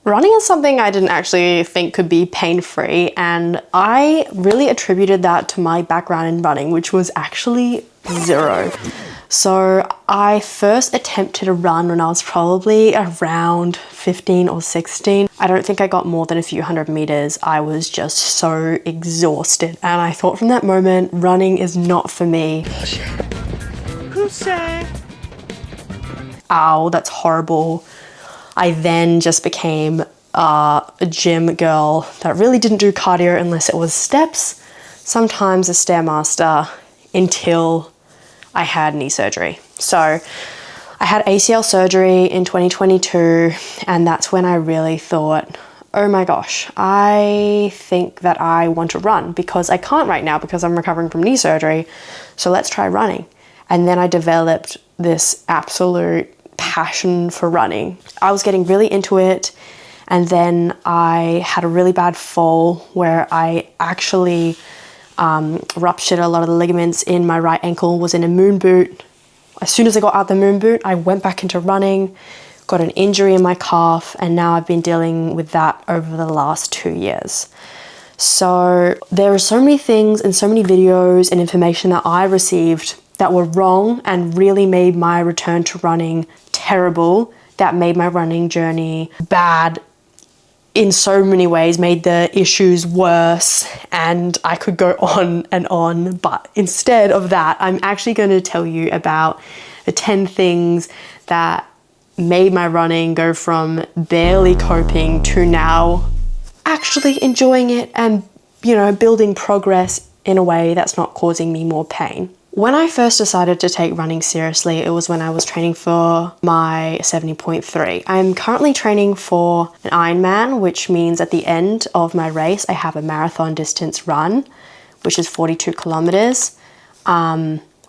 Running is something I didn't actually think could be pain-free, and I really attributed that to my background in running, which was actually zero. So I first attempted to run when I was probably around 15 or 16. I don't think I got more than a few hundred meters. I was just so exhausted, and I thought from that moment, running is not for me. Who's say? Ow, that's horrible. I then just became a gym girl that really didn't do cardio unless it was steps, sometimes a Stairmaster, until I had knee surgery. So I had ACL surgery in 2022, and that's when I really thought, oh my gosh, I think that I want to run, because I can't right now because I'm recovering from knee surgery. So let's try running. And then I developed this absolute passion for running. I was getting really into it, and then I had a really bad fall where I actually ruptured a lot of the ligaments in my right ankle, was in a moon boot. As soon as I got out the moon boot, I went back into running, got an injury in my calf, and now I've been dealing with that over the last 2 years. So there are so many things and so many videos and information that I received that were wrong and really made my return to running terrible, that made my running journey bad in so many ways, made the issues worse, and I could go on and on. But instead of that, I'm actually going to tell you about the 10 things that made my running go from barely coping to now actually enjoying it and, you know, building progress in a way that's not causing me more pain. When I first decided to take running seriously, it was when I was training for my 70.3. I'm currently training for an Ironman, which means at the end of my race, I have a marathon distance run, which is 42 kilometers,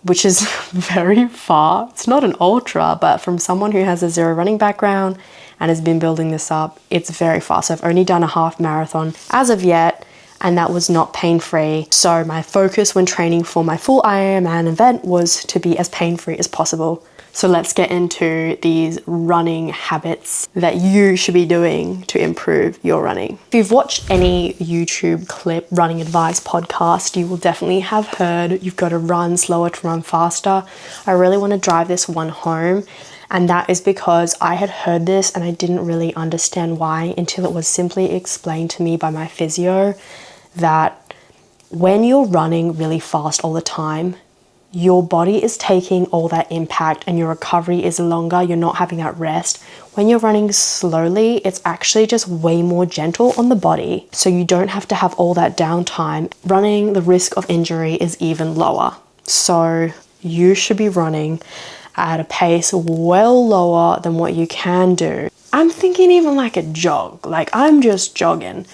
which is very far. It's not an ultra, but from someone who has a zero running background and has been building this up, it's very far. So I've only done a half marathon as of yet, and that was not pain-free. So my focus when training for my full Ironman event was to be as pain-free as possible. So let's get into these running habits that you should be doing to improve your running. If you've watched any YouTube clip running advice podcast, you will definitely have heard you've got to run slower to run faster. I really want to drive this one home. And that is because I had heard this and I didn't really understand why until it was simply explained to me by my physio that when you're running really fast all the time, your body is taking all that impact and your recovery is longer. You're not having that rest. When you're running slowly, it's actually just way more gentle on the body. So you don't have to have all that downtime. Running, the risk of injury is even lower. So you should be running at a pace well lower than what you can do. I'm thinking even like a jog, like I'm just jogging.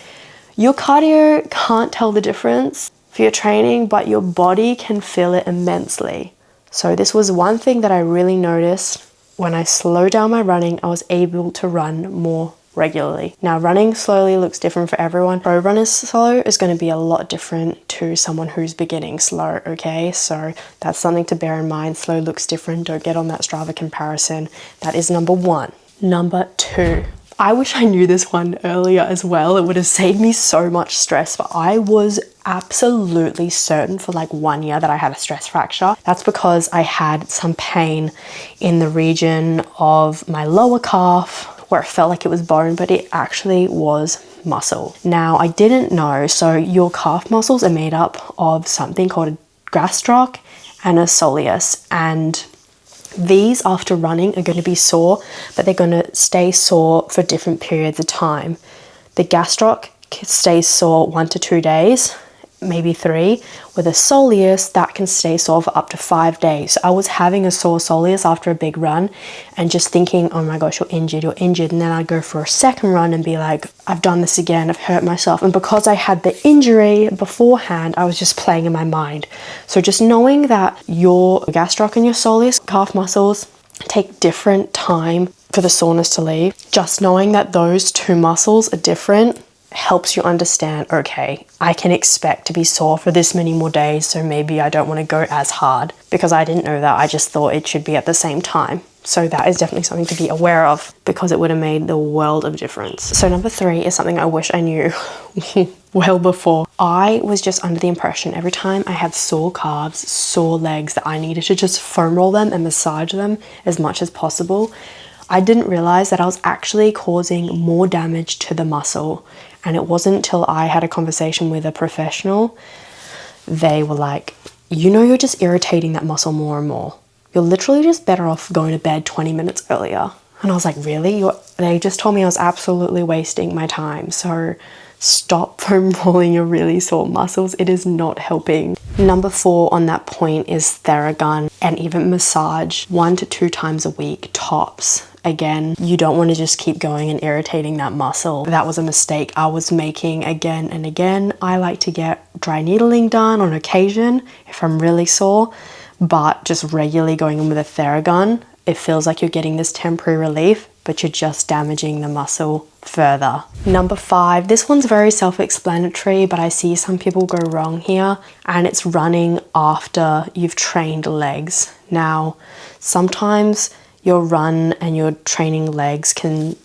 Your cardio can't tell the difference for your training, but your body can feel it immensely. So this was one thing that I really noticed. When I slowed down my running, I was able to run more regularly. Now, running slowly looks different for everyone. Pro runners slow is going to be a lot different to someone who's beginning slow, okay? So that's something to bear in mind. Slow looks different. Don't get on that Strava comparison. That is number one. Number two. I wish I knew this one earlier as well. It would have saved me so much stress, but I was absolutely certain for like 1 year that I had a stress fracture. That's because I had some pain in the region of my lower calf where it felt like it was bone, but it actually was muscle. Now, I didn't know, so your calf muscles are made up of something called a gastroc and a soleus, and these after running are going to be sore, but they're going to stay sore for different periods of time. The gastroc stays sore 1 to 2 days, maybe 3. With a soleus, that can stay sore for up to 5 days. So I was having a sore soleus after a big run and just thinking, oh my gosh, you're injured. And then I'd go for a second run and be like, I've done this again, I've hurt myself. And because I had the injury beforehand, I was just playing in my mind. So just knowing that your gastroc and your soleus, calf muscles, take different time for the soreness to leave. Just knowing that those two muscles are different helps you understand, okay, I can expect to be sore for this many more days, so maybe I don't want to go as hard, because I didn't know that. I just thought it should be at the same time. So that is definitely something to be aware of, because it would have made the world of difference. So number 3 is something I wish I knew well before. I was just under the impression every time I had sore calves, sore legs, that I needed to just foam roll them and massage them as much as possible. I didn't realize that I was actually causing more damage to the muscle. And it wasn't until I had a conversation with a professional, they were like, you know, you're just irritating that muscle more and more. You're literally just better off going to bed 20 minutes earlier. And I was like, really? They just told me I was absolutely wasting my time. So stop foam rolling your really sore muscles. It is not helping. Number 4 on that point is Theragun, and even massage 1 to 2 times a week tops. Again, you don't want to just keep going and irritating that muscle. That was a mistake I was making again and again. I like to get dry needling done on occasion if I'm really sore, but just regularly going in with a Theragun, it feels like you're getting this temporary relief, but you're just damaging the muscle further. Number 5, this one's very self-explanatory, but I see some people go wrong here, and it's running after you've trained legs. Now, sometimes your run and your training legs can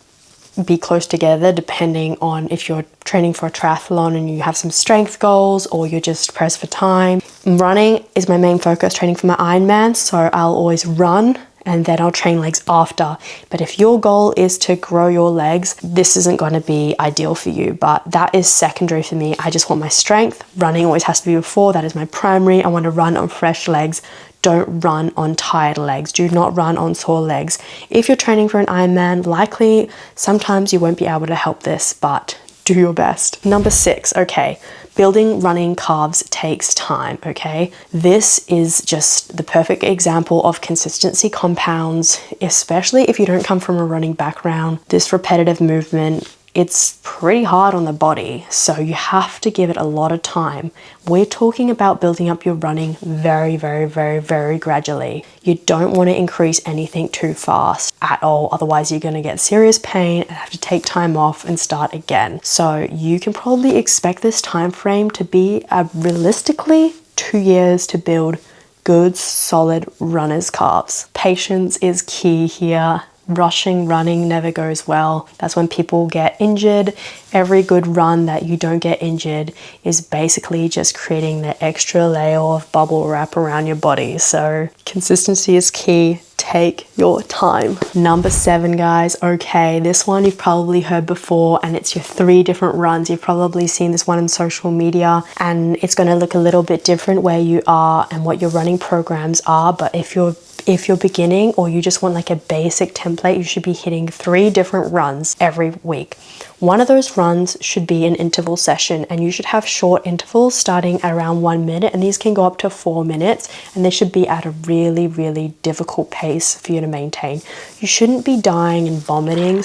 be close together depending on if you're training for a triathlon and you have some strength goals, or you're just pressed for time. Running is my main focus, training for my Ironman, so I'll always run and then I'll train legs after. But if your goal is to grow your legs, this isn't going to be ideal for you, but that is secondary for me. I just want my strength. Running always has to be before. That is my primary. I want to run on fresh legs. Don't run on tired legs. Do not run on sore legs. If you're training for an Ironman, likely sometimes you won't be able to help this, but do your best. Number 6, okay. Building running calves takes time, okay? This is just the perfect example of consistency compounds, especially if you don't come from a running background. This repetitive movement, it's pretty hard on the body, so you have to give it a lot of time. We're talking about building up your running very, very, very, very gradually. You don't want to increase anything too fast at all, otherwise you're going to get serious pain and have to take time off and start again. So you can probably expect this time frame to be realistically 2 years to build good, solid runner's calves. Patience is key here. Rushing running never goes well. That's when people get injured. Every good run that you don't get injured is basically just creating the extra layer of bubble wrap around your body. So consistency is key. Take your time. Number 7, guys. Okay, this one you've probably heard before, and it's your 3 different runs. You've probably seen this one on social media, and it's going to look a little bit different where you are and what your running programs are. But if you're beginning, or you just want like a basic template, you should be hitting 3 different runs every week. One of those runs should be an interval session, and you should have short intervals starting at around 1 minute, and these can go up to 4 minutes, and they should be at a really, really difficult pace for you to maintain. You shouldn't be dying and vomiting.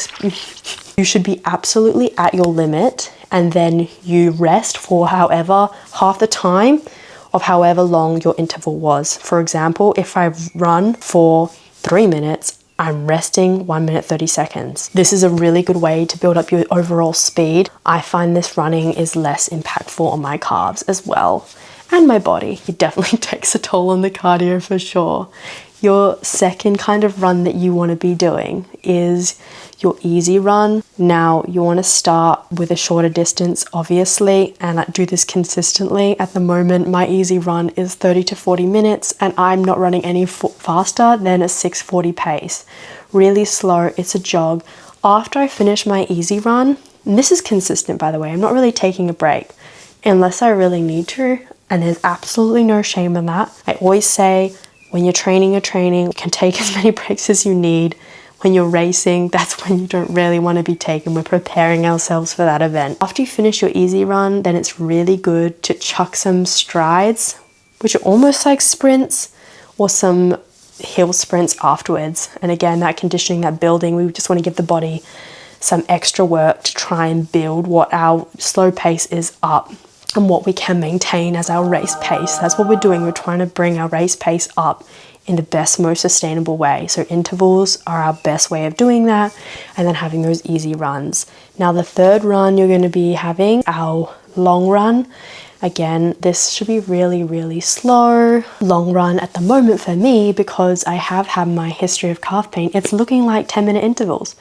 You should be absolutely at your limit, and then you rest for however, half the time of however long your interval was. For example, if I run for 3 minutes, I'm resting 1 minute 30 seconds. This is a really good way to build up your overall speed. I find this running is less impactful on my calves as well, and my body. It definitely takes a toll on the cardio for sure. Your second kind of run that you want to be doing is your easy run. Now you want to start with a shorter distance, obviously, and I do this consistently. At the moment, my easy run is 30 to 40 minutes, and I'm not running any faster than a 6:40 pace. Really slow, it's a jog. After I finish my easy run, and this is consistent by the way, I'm not really taking a break unless I really need to, and there's absolutely no shame in that. I always say, when you're training, you can take as many breaks as you need. When you're racing, that's when you don't really want to be taken. We're preparing ourselves for that event. After you finish your easy run, then it's really good to chuck some strides, which are almost like sprints, or some hill sprints afterwards. And again, that conditioning, that building, we just want to give the body some extra work to try and build what our slow pace is up and what we can maintain as our race pace. That's what we're doing. We're trying to bring our race pace up in the best, most sustainable way. So intervals are our best way of doing that, and then having those easy runs. Now the third run, you're going to be having our long run. Again, this should be really, really slow. Long run at the moment for me, because I have had my history of calf pain, it's looking like 10-minute intervals.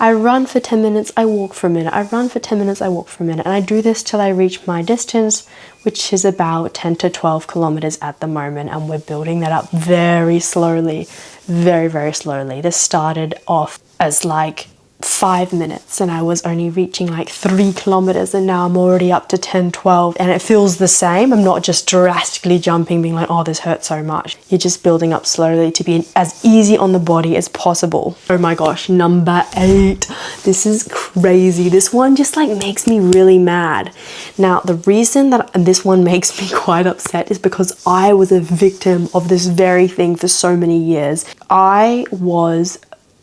I run for 10 minutes, I walk for a minute. I run for 10 minutes, I walk for a minute. And I do this till I reach my distance, which is about 10 to 12 kilometers at the moment. And we're building that up very slowly, very, very slowly. This started off as like 5 minutes and I was only reaching like 3 kilometers, and now I'm already up to 10, 12, and it feels the same. I'm not just drastically jumping, being like, oh, this hurts so much. You're just building up slowly to be as easy on the body as possible. Oh my gosh, number 8. This is crazy. This one just like makes me really mad. Now, the reason that this one makes me quite upset is because I was a victim of this very thing for so many years. I was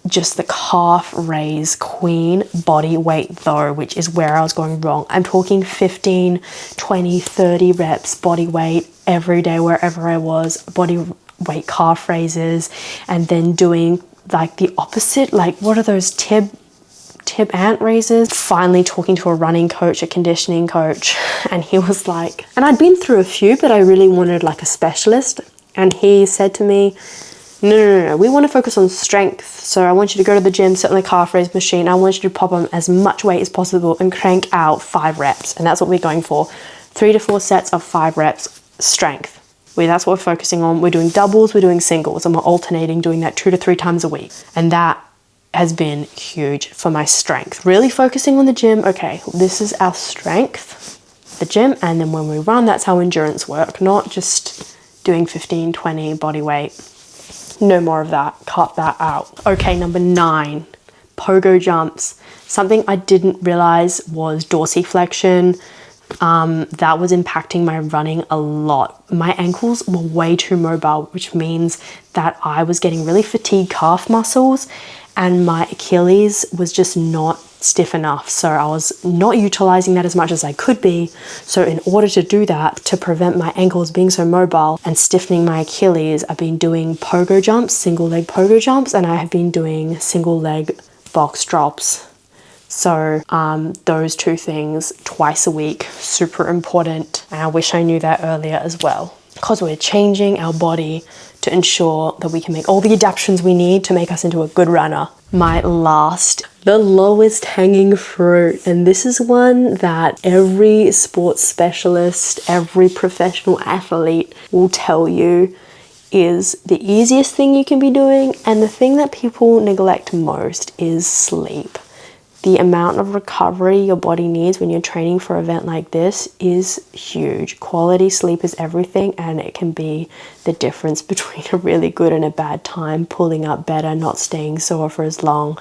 just the calf raise queen body weight though, which is where I was going wrong. I'm talking 15, 20, 30 reps body weight every day wherever I was, body weight calf raises, and then doing like the opposite, like what are those tib ant raises. Finally talking to a running coach, a conditioning coach, and he was like, and I'd been through a few, but I really wanted like a specialist, and he said to me, no, we want to focus on strength. So I want you to go to the gym, sit on the calf raise machine. I want you to pop on as much weight as possible and crank out 5 reps. And that's what we're going for. 3 to 4 sets of 5 reps, strength. That's what we're focusing on. We're doing doubles, we're doing singles, and we're alternating doing that 2 to 3 times a week. And that has been huge for my strength. Really focusing on the gym. Okay, this is our strength, the gym. And then when we run, that's how endurance work, not just doing 15, 20 body weight. No more of that. Cut that out. Okay, number 9, pogo jumps. Something I didn't realize was dorsiflexion. That was impacting my running a lot. My ankles were way too mobile, which means that I was getting really fatigued calf muscles, and my Achilles was just not stiff enough. So I was not utilizing that as much as I could be. So in order to do that, to prevent my ankles being so mobile and stiffening my Achilles, I've been doing pogo jumps, single leg pogo jumps, and I have been doing single leg box drops. So those 2 things twice a week, super important. And I wish I knew that earlier as well, because we're changing our body to ensure that we can make all the adaptations we need to make us into a good runner. My last, the lowest hanging fruit, and this is one that every sports specialist, every professional athlete will tell you is the easiest thing you can be doing, and the thing that people neglect most is sleep. The amount of recovery your body needs when you're training for an event like this is huge. Quality sleep is everything, and it can be the difference between a really good and a bad time, pulling up better, not staying sore for as long,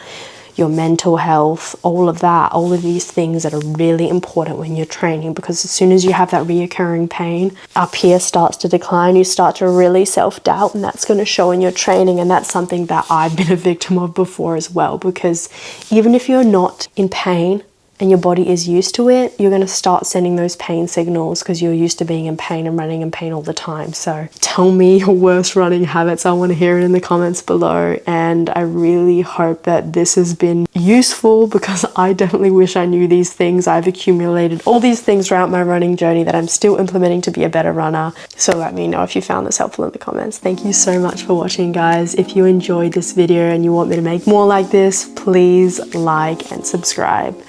your mental health, all of that, all of these things that are really important when you're training, because as soon as you have that reoccurring pain, up here starts to decline, you start to really self-doubt, and that's going to show in your training. And that's something that I've been a victim of before as well, because even if you're not in pain and your body is used to it, you're going to start sending those pain signals because you're used to being in pain and running in pain all the time. So tell me your worst running habits. I want to hear it in the comments below, and I really hope that this has been useful, because I definitely wish I knew these things. I've accumulated all these things throughout my running journey that I'm still implementing to be a better runner. So let me know if you found this helpful in the comments. Thank you so much for watching, guys. If you enjoyed this video and you want me to make more like this, please like and subscribe.